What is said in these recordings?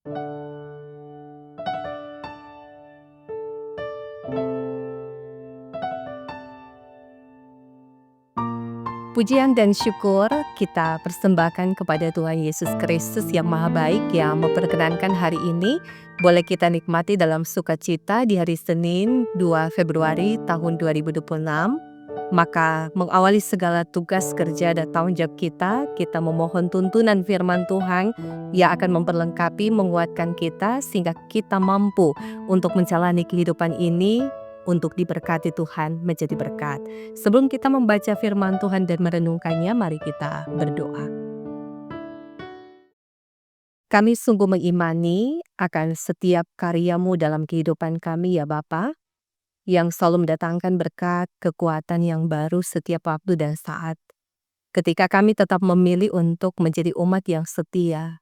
Pujian dan syukur kita persembahkan kepada Tuhan Yesus Kristus yang Maha Baik yang memperkenankan hari ini boleh kita nikmati dalam sukacita di hari Senin 2 Februari tahun 2026. Maka mengawali segala tugas kerja dan tanggung jawab kita memohon tuntunan firman Tuhan yang akan memperlengkapi, menguatkan kita sehingga kita mampu untuk menjalani kehidupan ini untuk diberkati Tuhan menjadi berkat. Sebelum kita membaca firman Tuhan dan merenungkannya, mari kita berdoa. Kami sungguh mengimani akan setiap karya-Mu dalam kehidupan kami ya Bapa, yang selalu mendatangkan berkat, kekuatan yang baru setiap waktu dan saat. Ketika kami tetap memilih untuk menjadi umat yang setia,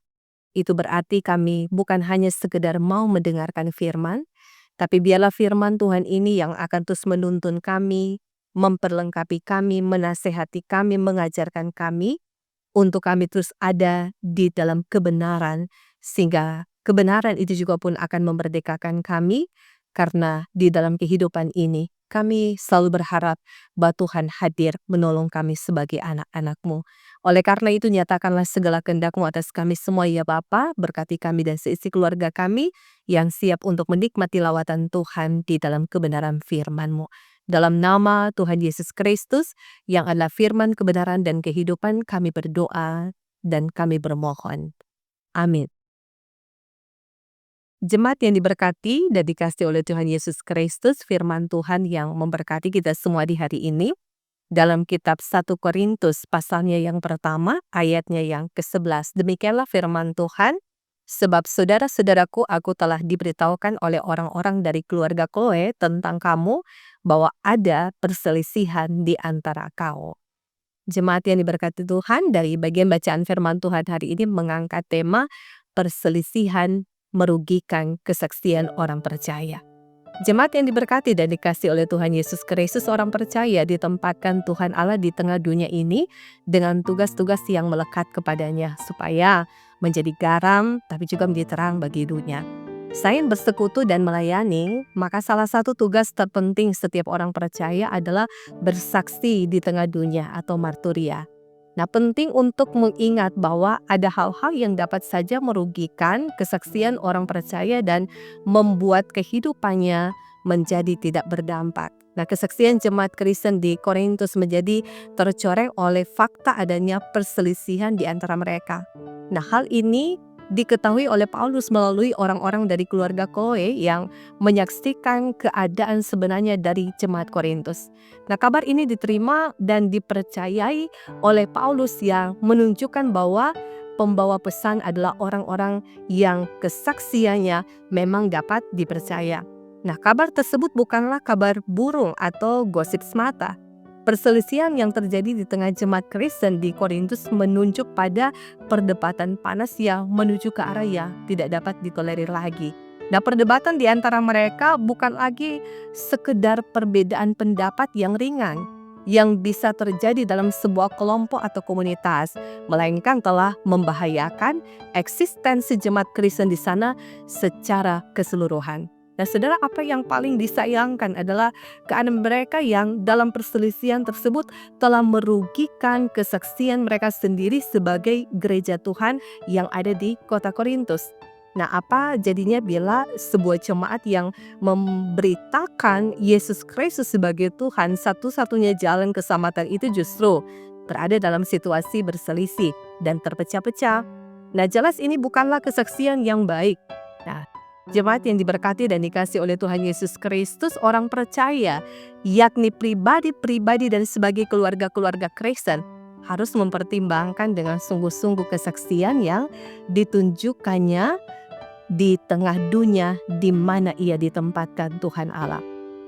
itu berarti kami bukan hanya sekedar mau mendengarkan firman, tapi biarlah firman Tuhan ini yang akan terus menuntun kami, memperlengkapi kami, menasehati kami, mengajarkan kami, untuk kami terus ada di dalam kebenaran, sehingga kebenaran itu juga pun akan memerdekakan kami, karena di dalam kehidupan ini, kami selalu berharap bahwa Tuhan hadir menolong kami sebagai anak-anak-Mu. Oleh karena itu nyatakanlah segala kehendak-Mu atas kami semua ya Bapa, berkati kami dan seisi keluarga kami yang siap untuk menikmati lawatan Tuhan di dalam kebenaran firman-Mu. Dalam nama Tuhan Yesus Kristus yang adalah firman kebenaran dan kehidupan, kami berdoa dan kami bermohon. Amin. Jemaat yang diberkati dan dikasihi oleh Tuhan Yesus Kristus, firman Tuhan yang memberkati kita semua di hari ini, dalam kitab 1 Korintus pasalnya yang pertama, ayatnya yang ke-11. Demikianlah firman Tuhan, sebab saudara-saudaraku, aku telah diberitahukan oleh orang-orang dari keluarga Chloe tentang kamu, bahwa ada perselisihan di antara kau. Jemaat yang diberkati Tuhan, dari bagian bacaan firman Tuhan hari ini mengangkat tema perselisihan merugikan kesaksian orang percaya. Jemaat yang diberkati dan dikasihi oleh Tuhan Yesus Kristus, orang percaya ditempatkan Tuhan Allah di tengah dunia ini dengan tugas-tugas yang melekat kepadanya supaya menjadi garam tapi juga menjadi terang bagi dunia. Selain bersekutu dan melayani, maka salah satu tugas terpenting setiap orang percaya adalah bersaksi di tengah dunia atau marturia. Nah, penting untuk mengingat bahwa ada hal-hal yang dapat saja merugikan kesaksian orang percaya dan membuat kehidupannya menjadi tidak berdampak. Nah, kesaksian jemaat Kristen di Korintus menjadi tercoreng oleh fakta adanya perselisihan di antara mereka. Nah, hal ini diketahui oleh Paulus melalui orang-orang dari keluarga Chloe yang menyaksikan keadaan sebenarnya dari jemaat Korintus. Nah, kabar ini diterima dan dipercayai oleh Paulus yang menunjukkan bahwa pembawa pesan adalah orang-orang yang kesaksiannya memang dapat dipercaya. Nah, kabar tersebut bukanlah kabar burung atau gosip semata. Perselisihan yang terjadi di tengah jemaat Kristen di Korintus menunjuk pada perdebatan panas yang menuju ke arah yang tidak dapat ditolerir lagi. Nah, perdebatan di antara mereka bukan lagi sekedar perbedaan pendapat yang ringan yang bisa terjadi dalam sebuah kelompok atau komunitas, melainkan telah membahayakan eksistensi jemaat Kristen di sana secara keseluruhan. Nah, saudara, apa yang paling disayangkan adalah keadaan mereka yang dalam perselisihan tersebut telah merugikan kesaksian mereka sendiri sebagai gereja Tuhan yang ada di kota Korintus. Nah, apa jadinya bila sebuah jemaat yang memberitakan Yesus Kristus sebagai Tuhan, satu-satunya jalan keselamatan itu justru berada dalam situasi berselisih dan terpecah-pecah. Nah, jelas ini bukanlah kesaksian yang baik. Nah, jemaat yang diberkati dan dikasihi oleh Tuhan Yesus Kristus, orang percaya, yakni pribadi-pribadi dan sebagai keluarga-keluarga Kristen, harus mempertimbangkan dengan sungguh-sungguh kesaksian yang ditunjukkannya di tengah dunia di mana ia ditempatkan Tuhan Allah.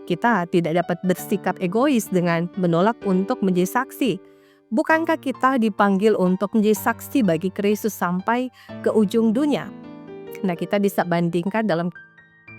Kita tidak dapat bersikap egois dengan menolak untuk menjadi saksi. Bukankah kita dipanggil untuk menjadi saksi bagi Kristus sampai ke ujung dunia? Nah, kita bisa bandingkan dalam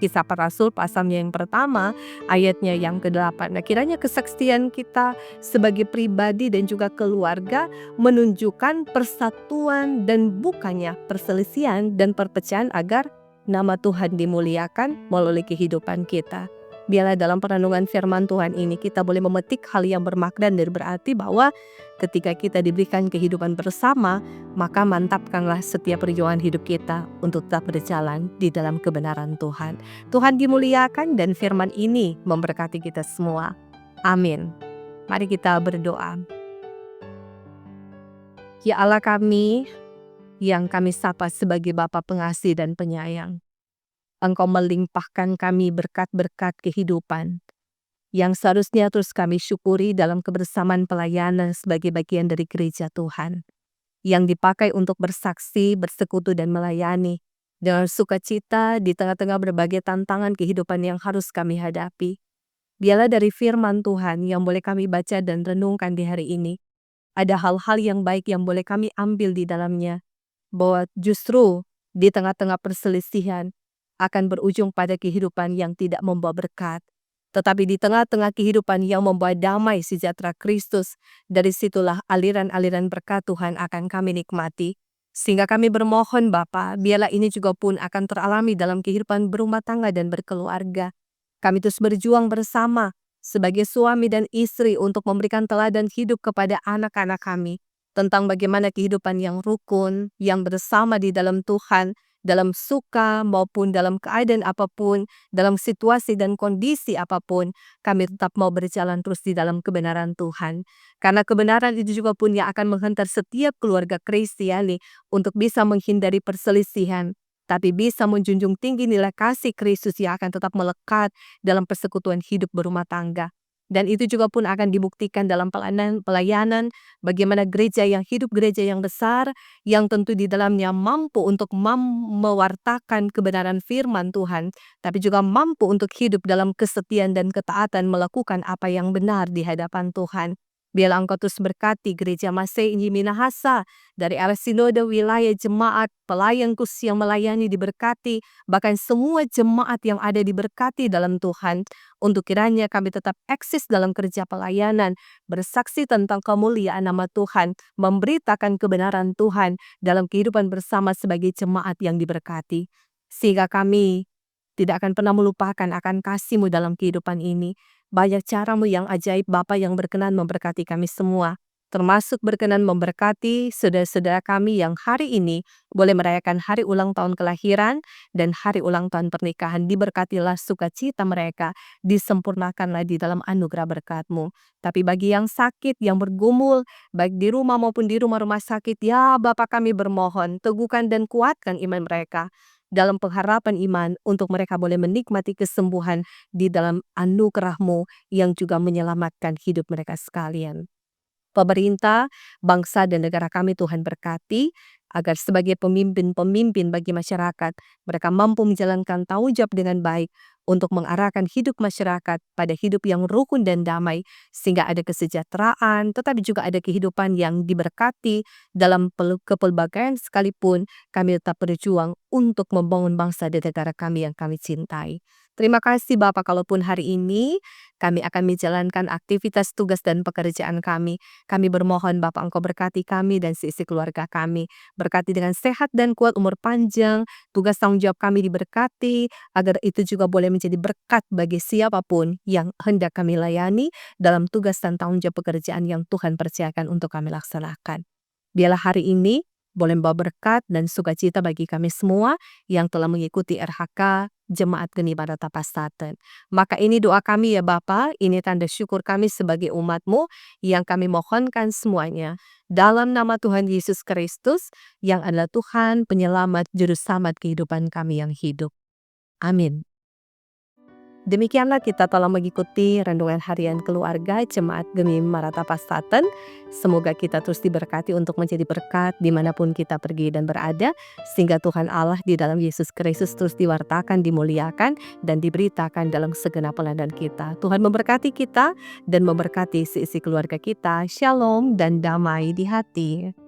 Kisah Para Rasul pasalnya yang pertama, ayatnya yang ke-8. Nah, kiranya kesaksian kita sebagai pribadi dan juga keluarga menunjukkan persatuan dan bukannya perselisihan dan perpecahan agar nama Tuhan dimuliakan melalui kehidupan kita. Biarlah dalam perenungan firman Tuhan ini kita boleh memetik hal yang bermakna dan berarti bahwa ketika kita diberikan kehidupan bersama, maka mantapkanlah setiap perjuangan hidup kita untuk tetap berjalan di dalam kebenaran Tuhan. Tuhan dimuliakan dan firman ini memberkati kita semua. Amin. Mari kita berdoa. Ya Allah kami, yang kami sapa sebagai Bapa pengasih dan penyayang, Engkau melimpahkan kami berkat-berkat kehidupan yang seharusnya terus kami syukuri dalam kebersamaan pelayanan sebagai bagian dari gereja Tuhan, yang dipakai untuk bersaksi, bersekutu, dan melayani dengan sukacita di tengah-tengah berbagai tantangan kehidupan yang harus kami hadapi. Biarlah dari firman Tuhan yang boleh kami baca dan renungkan di hari ini, ada hal-hal yang baik yang boleh kami ambil di dalamnya, bahwa justru di tengah-tengah perselisihan akan berujung pada kehidupan yang tidak membawa berkat. Tetapi di tengah-tengah kehidupan yang membawa damai sejahtera Kristus, dari situlah aliran-aliran berkat Tuhan akan kami nikmati. Sehingga kami bermohon Bapa, biarlah ini juga pun akan teralami dalam kehidupan berumah tangga dan berkeluarga. Kami terus berjuang bersama sebagai suami dan istri untuk memberikan teladan hidup kepada anak-anak kami tentang bagaimana kehidupan yang rukun, yang bersama di dalam Tuhan, dalam suka maupun dalam keadaan apapun, dalam situasi dan kondisi apapun, kami tetap mau berjalan terus di dalam kebenaran Tuhan. Karena kebenaran itu juga pun yang akan menghantar setiap keluarga Kristiani untuk bisa menghindari perselisihan, tapi bisa menjunjung tinggi nilai kasih Kristus yang akan tetap melekat dalam persekutuan hidup berumah tangga. Dan itu juga pun akan dibuktikan dalam pelayanan bagaimana gereja yang hidup, gereja yang besar, yang tentu di dalamnya mampu untuk mewartakan kebenaran firman Tuhan, tapi juga mampu untuk hidup dalam kesetiaan dan ketaatan melakukan apa yang benar di hadapan Tuhan. Biarlah Engkau terus berkati gereja Masih Injil Minahasa, dari arah sinode, wilayah, jemaat, pelayan khusus yang melayani diberkati, bahkan semua jemaat yang ada diberkati dalam Tuhan, untuk kiranya kami tetap eksis dalam kerja pelayanan, bersaksi tentang kemuliaan nama Tuhan, memberitakan kebenaran Tuhan dalam kehidupan bersama sebagai jemaat yang diberkati. Sehingga kami tidak akan pernah melupakan akan kasih-Mu dalam kehidupan ini. Banyak cara-Mu yang ajaib Bapa yang berkenan memberkati kami semua. Termasuk berkenan memberkati saudara-saudara kami yang hari ini boleh merayakan hari ulang tahun kelahiran dan hari ulang tahun pernikahan. Diberkatilah sukacita mereka, disempurnakanlah di dalam anugerah berkat-Mu. Tapi bagi yang sakit, yang bergumul, baik di rumah maupun di rumah-rumah sakit, ya Bapa kami bermohon, teguhkan dan kuatkan iman mereka dalam pengharapan iman untuk mereka boleh menikmati kesembuhan di dalam anugerah-Mu yang juga menyelamatkan hidup mereka sekalian. Pemerintah, bangsa dan negara kami Tuhan berkati, agar sebagai pemimpin-pemimpin bagi masyarakat, mereka mampu menjalankan tanggung jawab dengan baik untuk mengarahkan hidup masyarakat pada hidup yang rukun dan damai, sehingga ada kesejahteraan, tetapi juga ada kehidupan yang diberkati dalam kepelbagaian sekalipun kami tetap berjuang untuk membangun bangsa dan negara kami yang kami cintai. Terima kasih Bapak, kalaupun hari ini kami akan menjalankan aktivitas tugas dan pekerjaan kami. Kami bermohon Bapak Engkau berkati kami dan seisi keluarga kami. Berkati dengan sehat dan kuat, umur panjang, tugas tanggung jawab kami diberkati, agar itu juga boleh menjadi berkat bagi siapapun yang hendak kami layani dalam tugas dan tanggung jawab pekerjaan yang Tuhan percayakan untuk kami laksanakan. Biarlah hari ini boleh membawa berkat dan sukacita bagi kami semua yang telah mengikuti RHK Jemaat Geni Barata Pastaten. Maka ini doa kami ya Bapa, ini tanda syukur kami sebagai umat-Mu yang kami mohonkan semuanya. Dalam nama Tuhan Yesus Kristus yang adalah Tuhan, Penyelamat, Juru Selamat kehidupan kami yang hidup. Amin. Demikianlah kita telah mengikuti renungan harian keluarga Jemaat Geni Barata Pastaten. Semoga kita terus diberkati untuk menjadi berkat dimanapun kita pergi dan berada, sehingga Tuhan Allah di dalam Yesus Kristus terus diwartakan, dimuliakan, dan diberitakan dalam segenap pelayanan kita. Tuhan memberkati kita dan memberkati seisi keluarga kita. Shalom dan damai di hati.